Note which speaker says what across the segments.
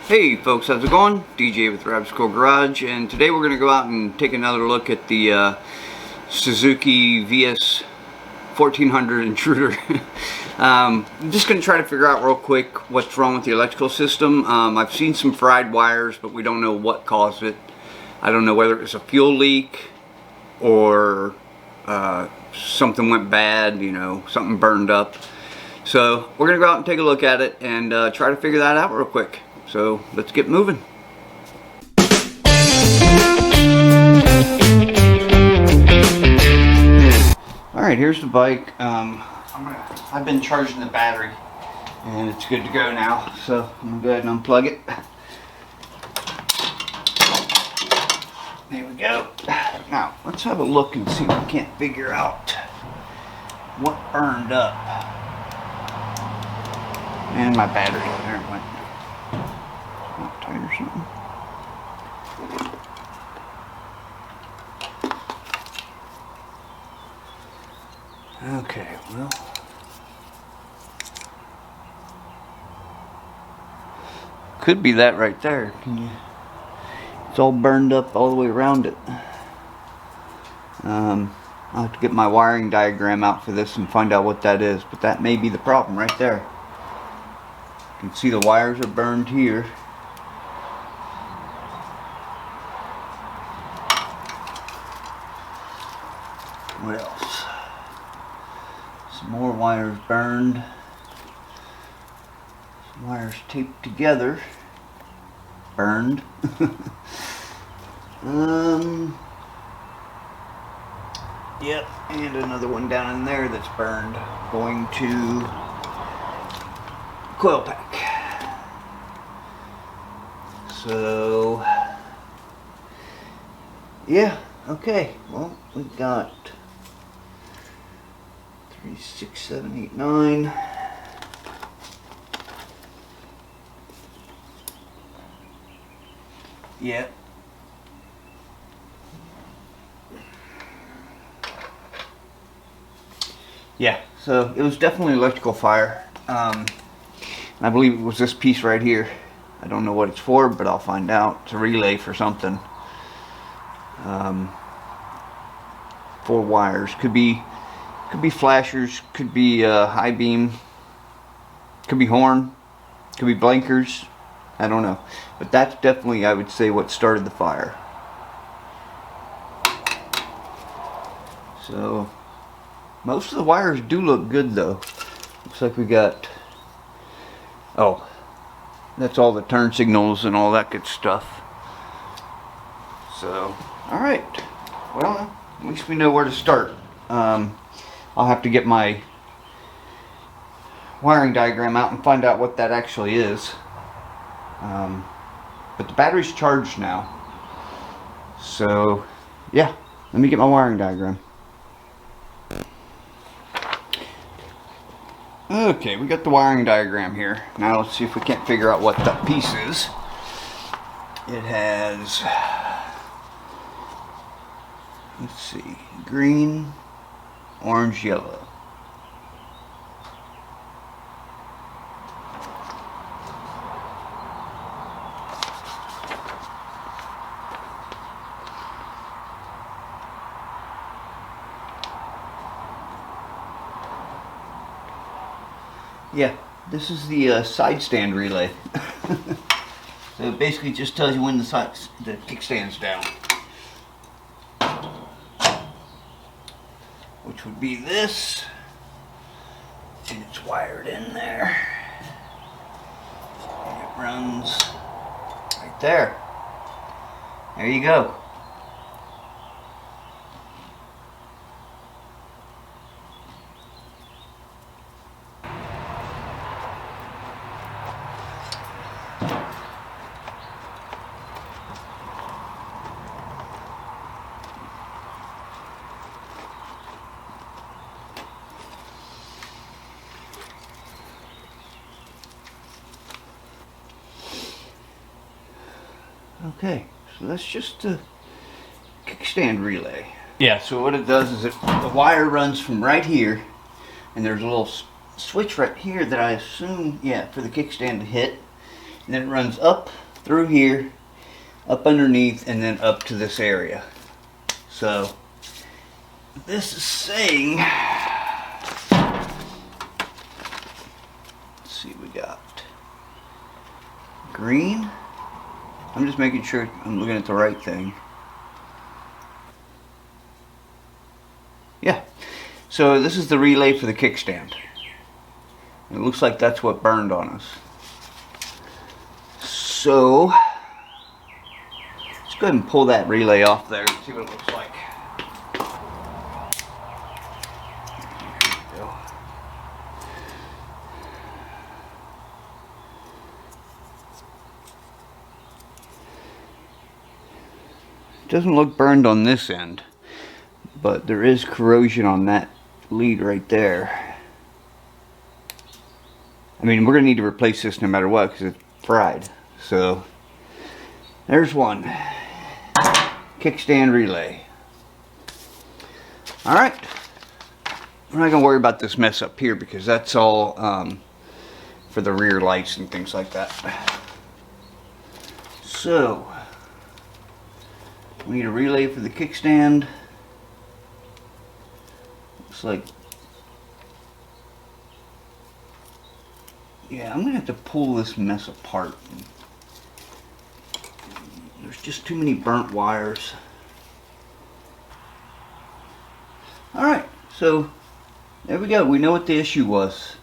Speaker 1: Hey folks, how's it going? DJ with Rabsco Garage, and today we're going to go out and take another look at the Suzuki VS1400 Intruder. I'm just going to try to figure out real quick what's wrong with the electrical system. I've seen some fried wires, but we don't know what caused it. I don't know whether it was a fuel leak or something went bad, you know, something burned up. So we're going to go out and take a look at it and try to figure that out real quick. So let's get moving. Alright, here's the bike. I've been charging the battery and it's good to go now. So I'm going to go ahead and unplug it. There we go. Now let's have a look and see if we can't figure out what burned up. And my battery, there it went. Not tight or something. Okay, well, could be that right there. It's all burned up all the way around it. I'll have to get my wiring diagram out for this and find out what that is, but that may be the problem right there. You can see the wires are burned here. What else? Some more wires burned. Some wires taped together. Burned. Yep, and another one down in there that's burned. Going to coil pack. So yeah, okay, well, we got 3, 6, 7, 8, 9. Yeah. Yeah, so it was definitely electrical fire. I believe it was this piece right here. I don't know what it's for, but I'll find out. It's a relay for something. 4 wires. Could be flashers. Could be high beam. Could be horn. Could be blinkers. I don't know. But that's definitely, I would say, what started the fire. So most of the wires do look good though. Looks like we got, oh, that's all the turn signals and all that good stuff. So, alright. Well, at least we know where to start. I'll have to get my wiring diagram out and find out what that actually is. But the battery's charged now. So, yeah. Let me get my wiring diagram. Okay, we got the wiring diagram here. Now let's see if we can't figure out what that piece is. It has, let's see, green, orange, yellow. Yeah, this is the side stand relay. So it basically just tells you when the kickstand's down. Which would be this. And it's wired in there. And it runs right there. There you go. Okay, so that's just a kickstand relay. Yeah, so what it does is the wire runs from right here, and there's a little switch right here that I assume, yeah, for the kickstand to hit. And then it runs up through here, up underneath, and then up to this area. So this is saying, let's see, we got green. I'm just making sure I'm looking at the right thing. Yeah, so this is the relay for the kickstand. It looks like that's what burned on us. So let's go ahead and pull that relay off there and see what it looks like. There we go. It doesn't look burned on this end, but there is corrosion on that lead right there. I mean, we're going to need to replace this no matter what because it's fried. So there's one kickstand relay. Alright, we're not going to worry about this mess up here because that's all for the rear lights and things like that. So we need a relay for the kickstand. Looks like, yeah, I'm gonna have to pull this mess apart. There's just too many burnt wires. Alright, so there we go. We know what the issue was.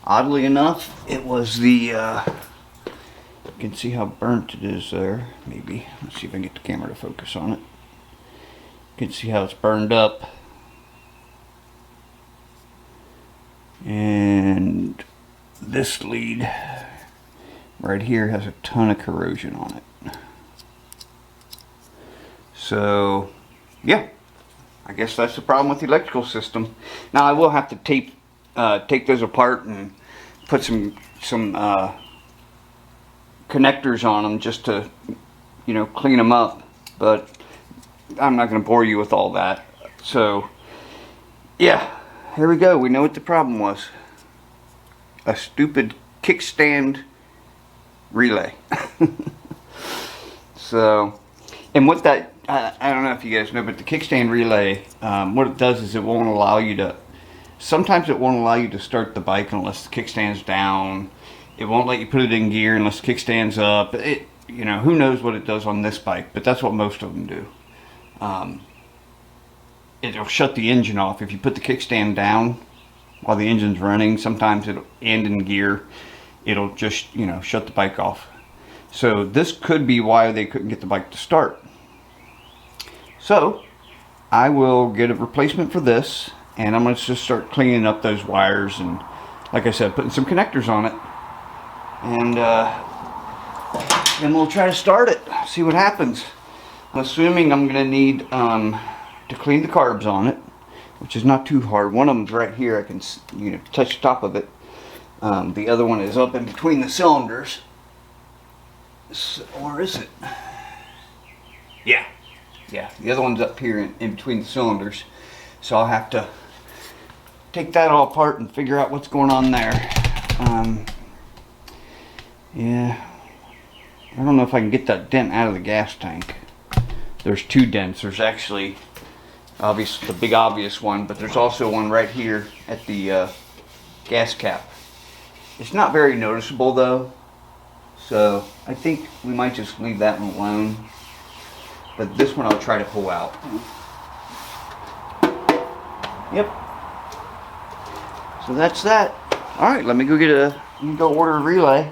Speaker 1: Oddly enough, it was the, you can see how burnt it is there, maybe. Let's see if I can get the camera to focus on it. You can see how it's burned up. And this lead right here has a ton of corrosion on it. So yeah, I guess that's the problem with the electrical system. Now I will have to take those apart and put some connectors on them just to, you know, clean them up, but I'm not going to bore you with all that. So yeah, here we go. We know what the problem was. A stupid kickstand relay. So, and what that, I don't know if you guys know, but the kickstand relay, what it does is it won't allow you to, sometimes it won't allow you to start the bike unless the kickstand's down. It won't let you put it in gear unless the kickstand's up. It, you know, who knows what it does on this bike, but that's what most of them do. It'll shut the engine off. If you put the kickstand down while the engine's running, sometimes it'll end in gear. It'll just, you know, shut the bike off. So this could be why they couldn't get the bike to start. So I will get a replacement for this, and I'm going to just start cleaning up those wires and, like I said, putting some connectors on it. And then we'll try to start it, see what happens. I'm assuming I'm going to need to clean the carbs on it, which is not too hard. One of them's right here. I can, you know, touch the top of it. The other one is up in between the cylinders. So, or is it? Yeah. Yeah, the other one's up here in between the cylinders. So I'll have to take that all apart and figure out what's going on there. Yeah. I don't know if I can get that dent out of the gas tank. There's two dents. There's actually obviously the big obvious one, but there's also one right here at the gas cap. It's not very noticeable though, so I think we might just leave that one alone. But this one I'll try to pull out. Yep. So that's that. All right, let me go order a relay,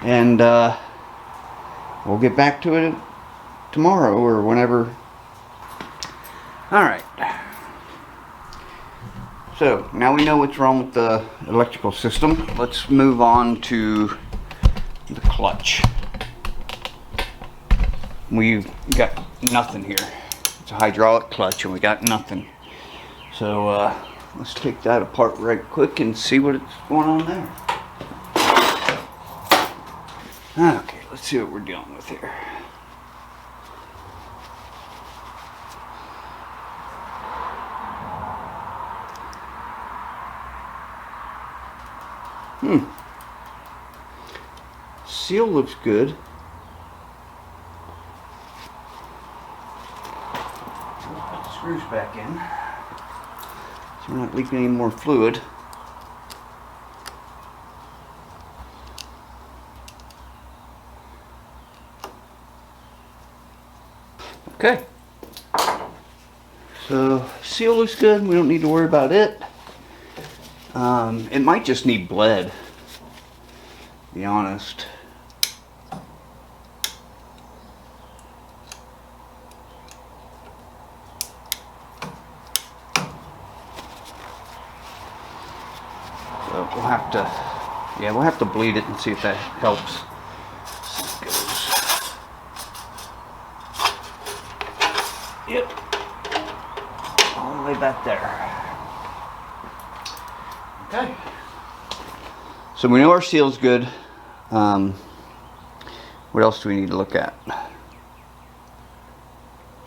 Speaker 1: and we'll get back to it tomorrow or whenever. All right. So now we know what's wrong with the electrical system. Let's move on to the clutch. We've got nothing here. It's a hydraulic clutch and we got nothing. So let's take that apart right quick and see what's going on there. Okay, let's see what we're dealing with here. seal looks good. Put the screws back in so we're not leaking any more fluid. Okay, so seal looks good. We don't need to worry about it. It might just need bled, to be honest. So we'll have to bleed it and see if that helps. Yep, all the way back there. Okay. So we know our seal's good. What else do we need to look at?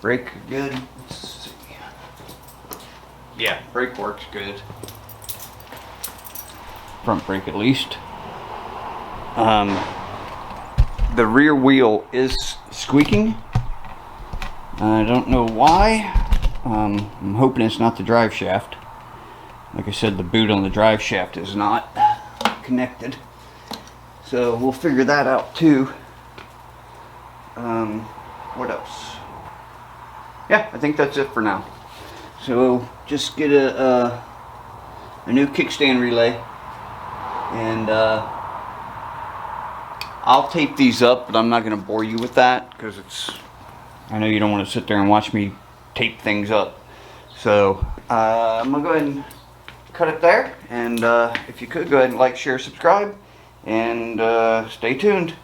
Speaker 1: Brake good. Let's see. Yeah, brake works good. Front brake at least. The rear wheel is squeaking. I don't know why. I'm hoping it's not the drive shaft. Like I said, the boot on the drive shaft is not connected. So we'll figure that out too. What else? Yeah, I think that's it for now. So just get a new kickstand relay, and I'll tape these up, but I'm not going to bore you with that because I know you don't want to sit there and watch me tape things up. So I'm going to go ahead and cut it there, and if you could go ahead and like, share, subscribe, and stay tuned.